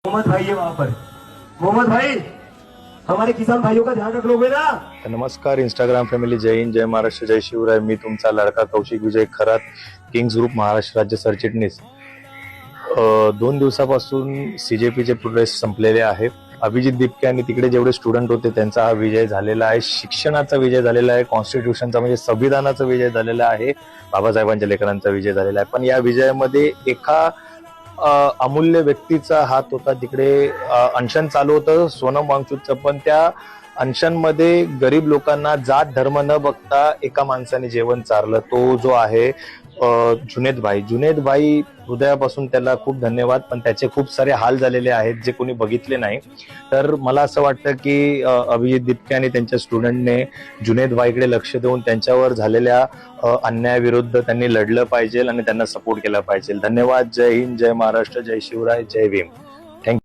मोहम्मद भाई है वहां पर। मोहम्मद भाई, हमारे किसान भाइयों का ध्यान रख लोगे ना? नमस्कार इंस्टाग्राम फॅमिली, जय हिंद, जय महाराष्ट्र, जय शिवराय. मी तुमचा लाडका कौशिक विजय खरात, किंग्स ग्रुप महाराष्ट्र राज्य सरचिटणीस. 2 दिवसापासून सीजेपीचे प्रोटेस्ट संपलेले आहे. अभिजित दिपके आणि तिकडे जेवढे स्टुडंट होते त्यांचा हा विजय झालेला आहे. शिक्षणाचा विजय झालेला आहे, कॉन्स्टिट्यूशनचा म्हणजे संविधानाचा विजय झालेला आहे, बाबासाहेबांच्या लेकरांचा विजय झालेला आहे. पण या विजयामध्ये एका अमूल्य व्यक्तीचा हात होता. तिकडे अनशन चालू होतं सोनम वांगचुकचं, पण त्या अनशनमध्ये गरीब लोकांना जात धर्म न बघता एका माणसाने जेवण चारलं. तो जो आहे जुनेद भाई, हृदयापासून त्याला खूप धन्यवाद. पण त्याचे खूप सारे हाल झालेले आहेत जे कोणी बघितले नाही. तर मला असं वाटतं की अभिजित दिपके आणि त्यांच्या स्टुडंटने जुनेद भाईकडे लक्ष देऊन त्यांच्यावर झालेल्या अन्यायाविरुद्ध त्यांनी लढलं पाहिजे आणि त्यांना सपोर्ट केला पाहिजे. धन्यवाद. जय हिंद, जय महाराष्ट्र, जय शिवराय, जय भीम. थँक्यू.